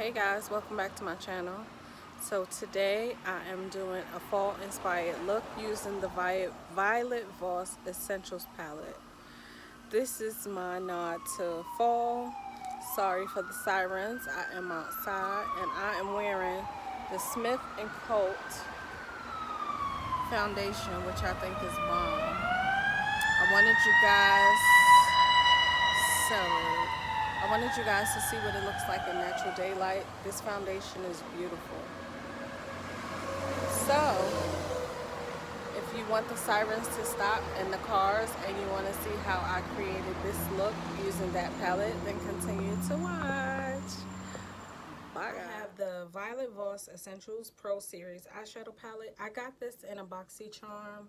Hey guys, welcome back to my channel. So today I am doing a fall inspired look using the Violette Voss Essentials palette. This is my nod to fall. Sorry for the sirens. I am outside and I am wearing the Smith & Colt foundation, which I think is bomb. I wanted you guys to see what it looks like in natural daylight. This foundation is beautiful. So, if you want the sirens to stop and the cars and you want to see how I created this look using that palette, then continue to watch. Bye guys. I have the Violette Voss Essentials Pro Series eyeshadow palette. I got this in a BoxyCharm.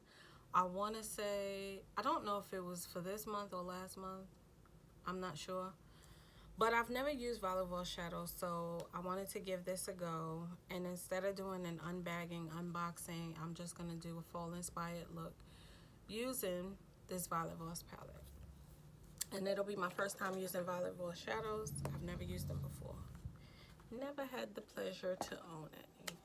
I want to say, I don't know if it was for this month or last month. I'm not sure. But I've never used Violette Voss shadows, so I wanted to give this a go. And instead of doing an unbagging, unboxing, I'm just going to do a fall inspired look using this Violette Voss palette. And it'll be my first time using Violette Voss shadows. I've never used them before. Never had the pleasure to own any.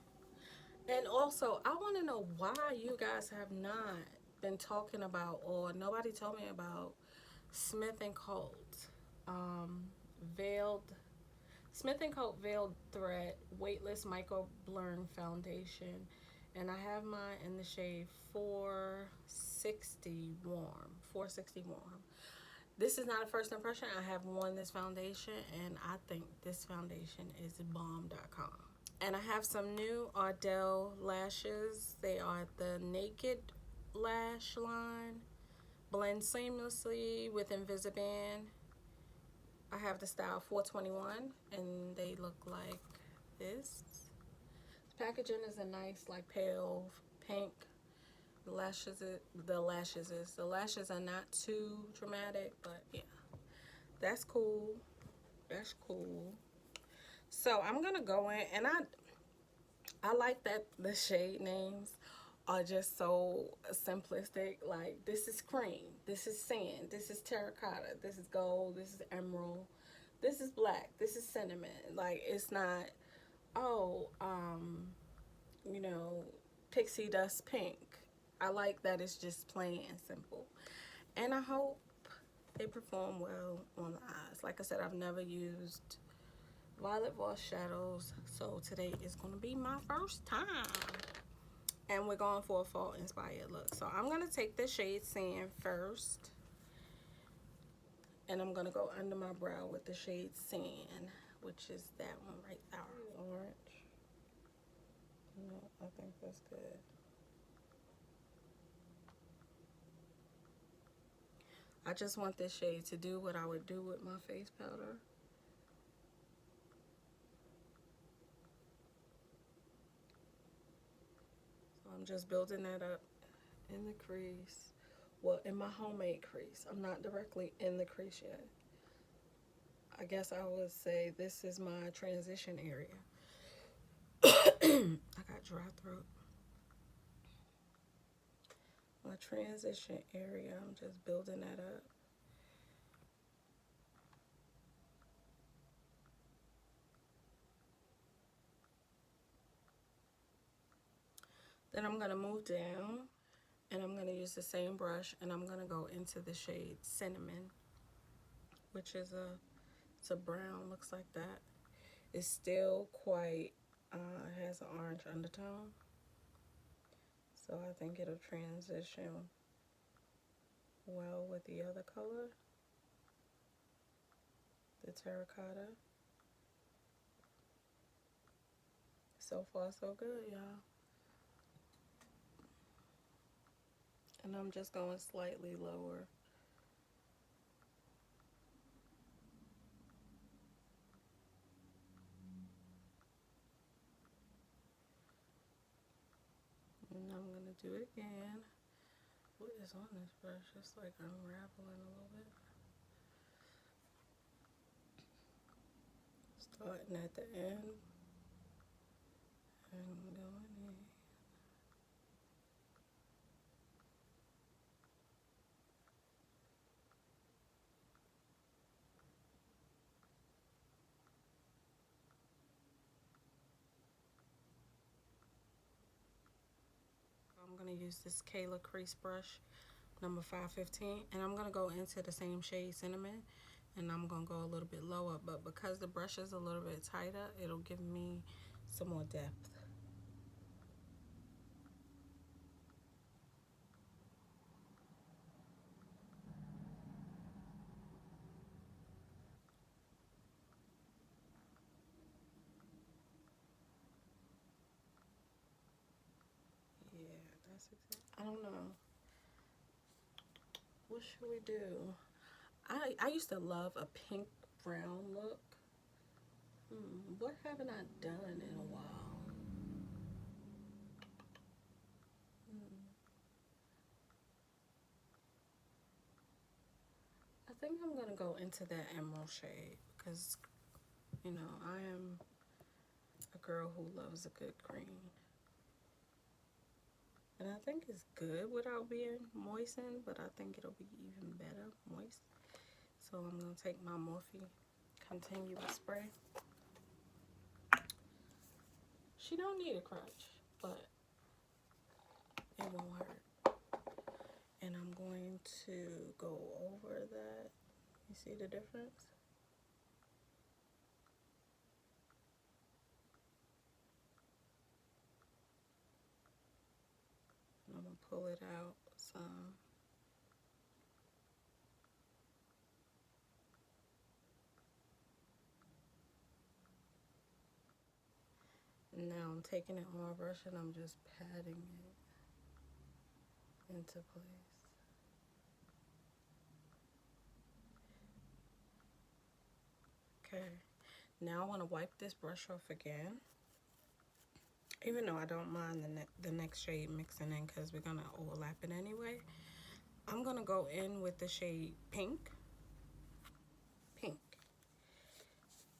And also, I want to know why you guys have not been talking about, or nobody told me about, Smith & Colt. Smith & Colt Veiled Thread Weightless Micro Blurring Foundation, and I have mine in the shade 460 Warm. 460 Warm. This is not a first impression. I have worn this foundation, and I think this foundation is bomb.com. And I have some new Ardell lashes. They are the Naked lash line. Blend seamlessly with Invisiband. I have the style 421 and they look like this. The packaging is a nice like pale pink. The lashes are not too dramatic, but yeah, that's cool. That's cool. So I'm gonna go in, and I like that the shade names are just so simplistic. Like, this is cream, this is sand, this is terracotta, this is gold, this is emerald, this is black, this is cinnamon. Like, it's not, oh, you know, pixie dust pink. I like that it's just plain and simple. And I hope they perform well on the eyes. Like I said, I've never used Violette Voss shadows, so today is going to be my first time. And we're going for a fall inspired look. So I'm going to take the shade Sand first. And I'm going to go under my brow with the shade Sand, which is that one right there. Orange. No, I think that's good. I just want this shade to do what I would do with my face powder. So I'm just building that up in the crease. Well, in my homemade crease. I'm not directly in the crease yet. I guess I would say this is my transition area. I got dry throat. My transition area, I'm just building that up. Then I'm going to move down, and I'm going to use the same brush, and I'm going to go into the shade Cinnamon, which is it's a brown, looks like that. It's still quite, has an orange undertone. So I think it'll transition well with the other color, the terracotta. So far, so good, y'all. And I'm just going slightly lower. And I'm going to do it again. What is on this brush? It's like unraveling a little bit. Starting at the end and going in. to use this Kayla Crease brush, number 515, and I'm going to go into the same shade Cinnamon, and I'm going to go a little bit lower, but because the brush is a little bit tighter, it'll give me some more depth. Yeah, that's exactly. I don't know. What should we do? I used to love a pink brown look. What haven't I done in a while? I think I'm gonna go into that emerald shade because, you know, I am a girl who loves a good green. And I think it's good without being moistened, but I think it'll be even better moist. So I'm gonna take my Morphe Continuous Spray. She don't need a crutch, but it won't hurt. And I'm going to go over that. You see the difference? And I'm gonna pull it out some. And now I'm taking it on my brush and I'm just patting it into place. Okay, now I want to wipe this brush off again. Even though I don't mind the next shade mixing in because we're going to overlap it anyway. I'm going to go in with the shade Pink. Pink.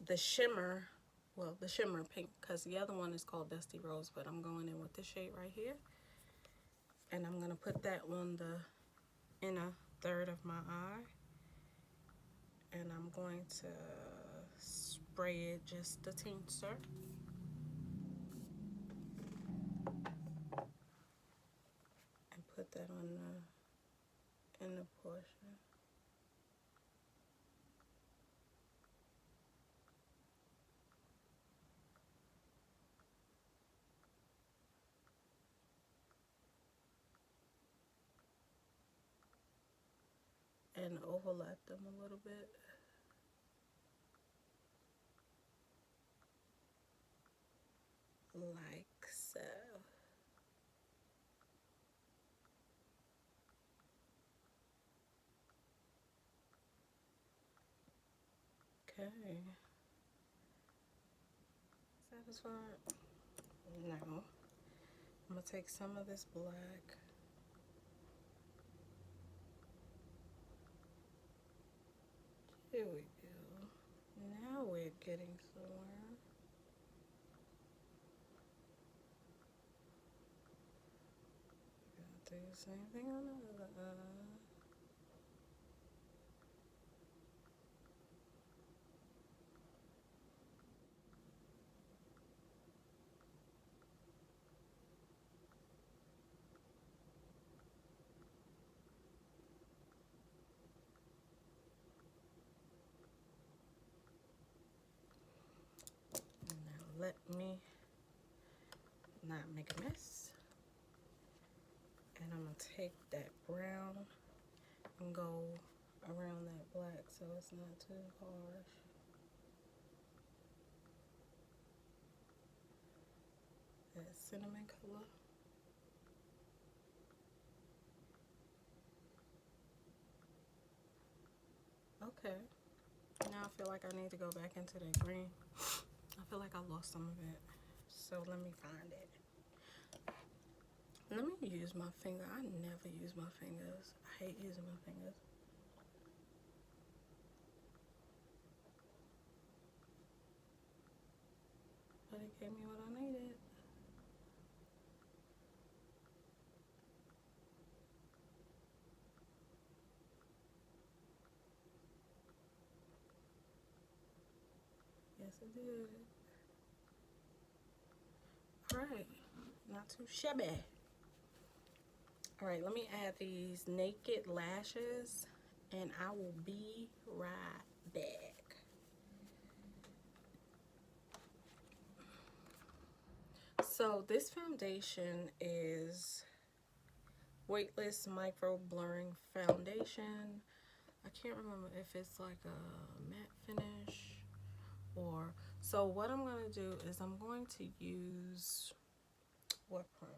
The shimmer, well, the shimmer pink, because the other one is called Dusty Rose, but I'm going in with this shade right here. And I'm going to put that on the inner third of my eye. And I'm going to spray it just a tincture. And put that on the inner portion. And overlap them a little bit. Like so. Okay. Satisfied? Now, I'm gonna take some of this black. Here we go. Now we're getting somewhere. Gonna do the same thing on the other eye. Now let me not make a mess. And I'm gonna take that brown and go around that black so it's not too harsh. That cinnamon color. Okay. Now I feel like I need to go back into that green. I feel like I lost some of it. So let me find it. Let me use my finger. I never use my fingers. I hate using my fingers. But it gave me what I needed. Yes, it did. Alright. Not too shabby. All right, let me add these naked lashes and I will be right back. So this foundation is weightless micro blurring foundation. I can't remember if it's like a matte finish or, so what I'm going to do is I'm going to use, what primer?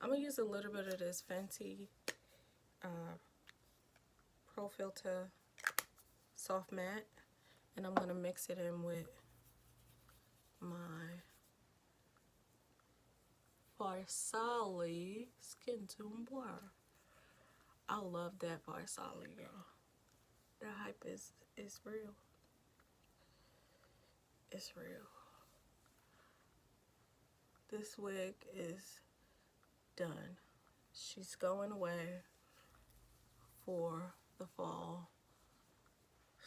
I'm going to use a little bit of this Fenty Pro Filter Soft Matte, and I'm going to mix it in with my Farsali Skin Tone Blur. I love that Farsali, girl. The hype is real. It's real. This wig is done. She's going away for the fall.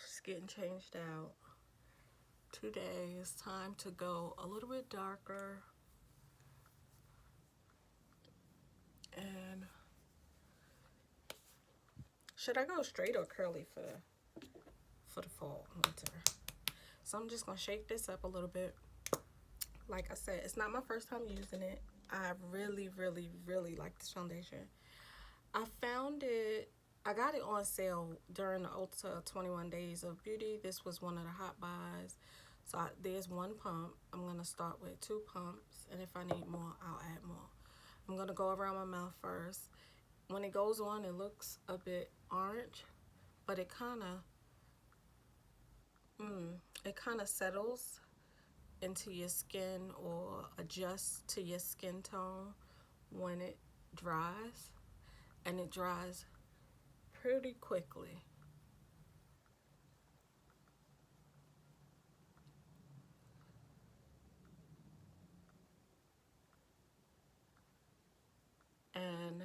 She's getting changed out. Today is time to go a little bit darker. And should I go straight or curly for the fall, winter? So I'm just gonna shake this up a little bit. Like I said, it's not my first time using it. I really, really, really like this foundation. I found it, I got it on sale during the Ulta 21 Days of Beauty. This was one of the hot buys. So there's one pump. I'm gonna start with 2 pumps, and if I need more, I'll add more. I'm gonna go around my mouth first. When it goes on, it looks a bit orange, but it kind of settles into your skin or adjusts to your skin tone when it dries, and it dries pretty quickly. And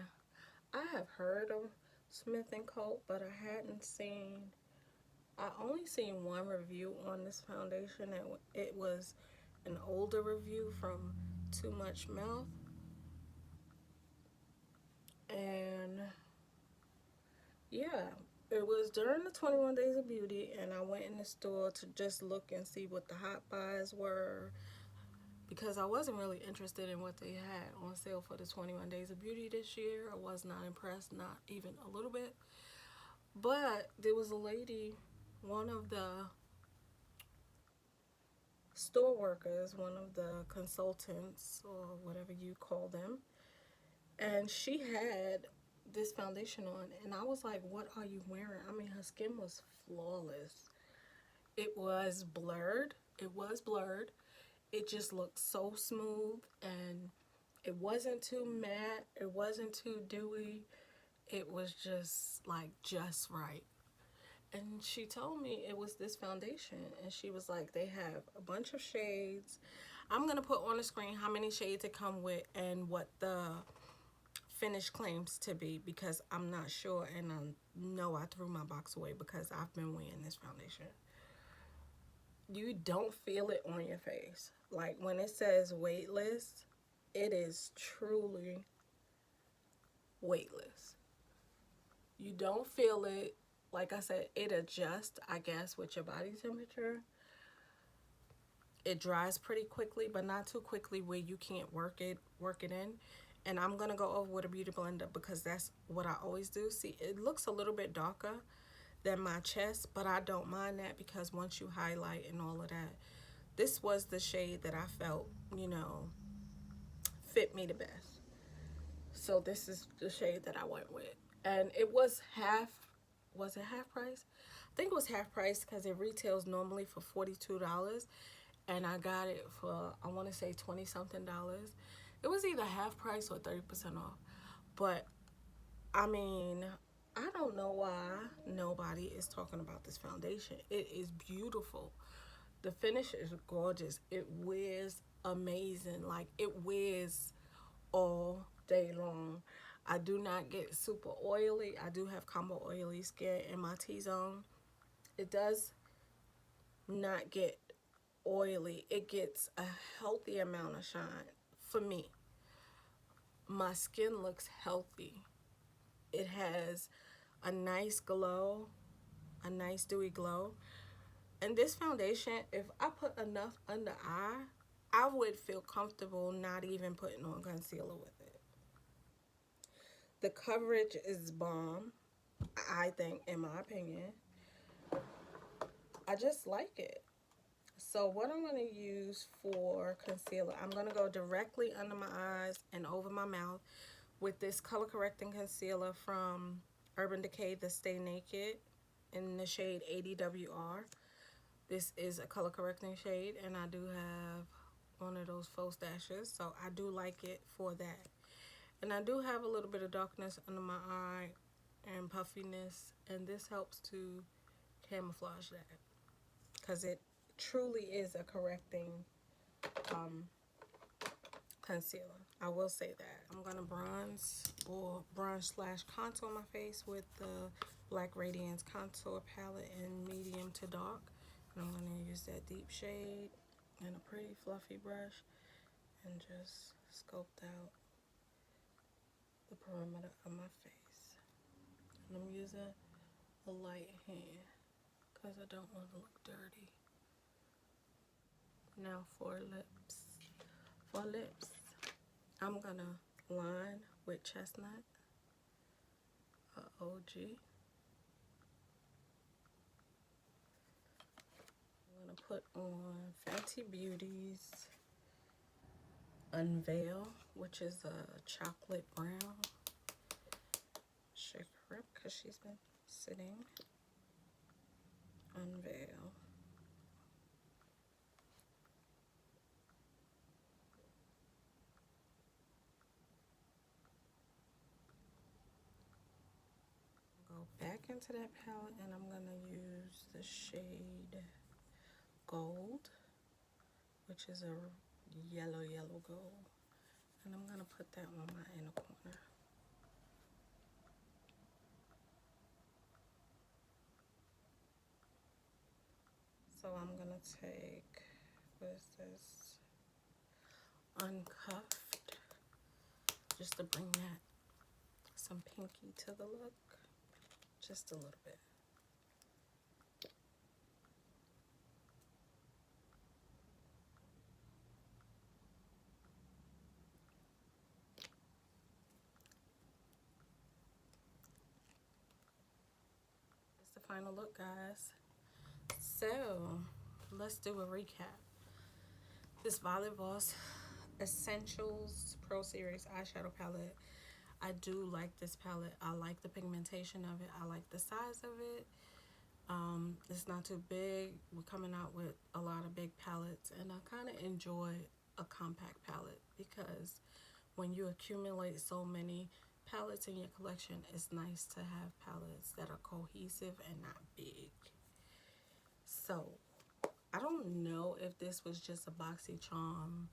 I have heard of Smith & Co, but I hadn't seen, I only seen one review on this foundation, and it was an older review from Too Much Mouth. And yeah, it was during the 21 Days of Beauty, and I went in the store to just look and see what the hot buys were, because I wasn't really interested in what they had on sale for the 21 Days of Beauty this year. I was not impressed, not even a little bit. But there was a lady, one of the store workers, one of the consultants, or whatever you call them, and she had this foundation on, and I was like, what are you wearing? I mean, her skin was flawless. It was blurred. It was blurred. It just looked so smooth, and it wasn't too matte. It wasn't too dewy. It was just like just right. And she told me it was this foundation, and she was like, they have a bunch of shades. I'm going to put on the screen how many shades it come with and what the finish claims to be, because I'm not sure, and I know I threw my box away because I've been wearing this foundation. You don't feel it on your face. Like when it says weightless, it is truly weightless. You don't feel it. Like I said, it adjusts, I guess, with your body temperature. It dries pretty quickly, but not too quickly where you can't work it in. And I'm going to go over with a beauty blender because that's what I always do. See, it looks a little bit darker than my chest, but I don't mind that because once you highlight and all of that, this was the shade that I felt, you know, fit me the best. So this is the shade that I went with. And it was it half price? I think it was half price because it retails normally for $42. And I got it for, I want to say 20 something dollars. It was either half price or 30% off. But I mean, I don't know why nobody is talking about this foundation. It is beautiful. The finish is gorgeous. It wears amazing. Like, it wears all day long. I do not get super oily. I do have combo oily skin in my T-zone. It does not get oily. It gets a healthy amount of shine for me. my skin looks healthy. It has a nice glow, a nice dewy glow. And this foundation, if I put enough under eye, I would feel comfortable not even putting on concealer with it. The coverage is bomb, I think, in my opinion. I just like it. So what I'm going to use for concealer, I'm going to go directly under my eyes and over my mouth with this color correcting concealer from Urban Decay, the Stay Naked, in the shade 80WR. This is a color correcting shade, and I do have one of those faux stashes, so I do like it for that. And I do have a little bit of darkness under my eye and puffiness, and this helps to camouflage that, because it truly is a correcting concealer. I will say that. I'm going to bronze or bronze slash contour my face with the Black Radiance contour palette in medium to dark. And I'm going to use that deep shade and a pretty fluffy brush and just sculpt out the perimeter of my face. And I'm using a light hand because I don't want to look dirty. Now for lips. For lips, I'm going to line with Chestnut, OG. I'm going to put on Fenty Beauty's Unveil, which is a chocolate brown. Shake her up because she's been sitting. Unveil. Go back into that palette and I'm going to use the shade Gold, which is a yellow gold. And I'm going to put that on my inner corner. So I'm going to take, what is this? Uncuffed, just to bring that some pinky to the look, just a little bit. That's the final look, guys. So let's do a recap. This Violette Voss Essentials Pro Series eyeshadow palette. I do like this palette. I like the pigmentation of it. I like the size of it. It's not too big. We're coming out with a lot of big palettes, and I kind of enjoy a compact palette because when you accumulate so many palettes in your collection, it's nice to have palettes that are cohesive and not big. So I don't know if this was just a BoxyCharm,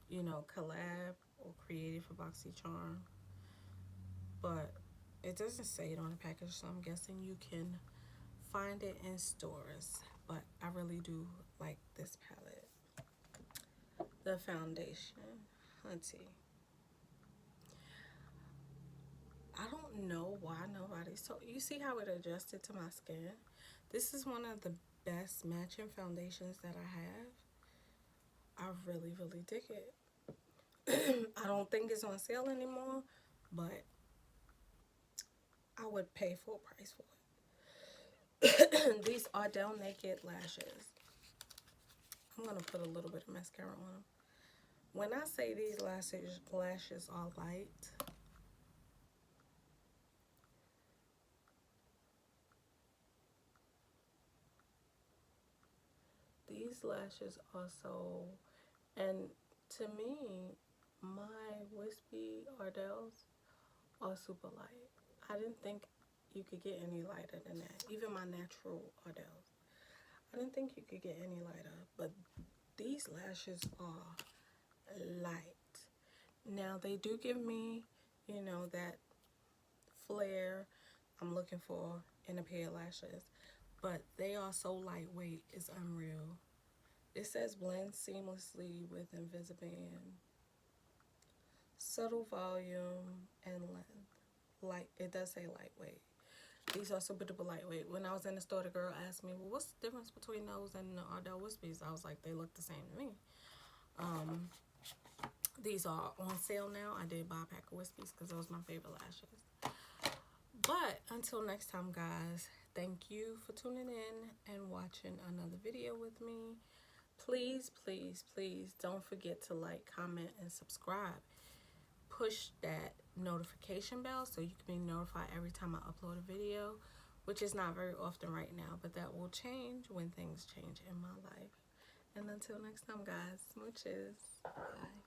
you know, collab or created for BoxyCharm, but it doesn't say it on the package, so I'm guessing you can find it in stores. But I really do like this palette. The foundation, hunty. I don't know why nobody's told. You see how it adjusted to my skin? This is one of the best matching foundations that I have. I really dig it. I don't think it's on sale anymore, but I would pay full price for it. These Ardell Naked lashes. I'm going to put a little bit of mascara on them. When I say these lashes are light, these lashes are so, and to me, my wispy Ardells are super light. I didn't think you could get any lighter than that. Even my natural Ardells. I didn't think you could get any lighter, but these lashes are light. Now they do give me, you know, that flare I'm looking for in a pair of lashes, but they are so lightweight, it's unreal. It says blend seamlessly with Invisiband subtle volume and length. Light, it does say lightweight. These are super duper lightweight. When I was in the store, the girl asked me, well, what's the difference between those and the Ardell Wispies? I was like, they look the same to me. These are on sale now. I did buy a pack of Wispies because those are my favorite lashes. But until next time, guys, thank you for tuning in and watching another video with me. Please, please, please don't forget to like, comment, and subscribe. Push that notification bell so you can be notified every time I upload a video, which is not very often right now, but that will change when things change in my life. And until next time, guys, smooches. Bye.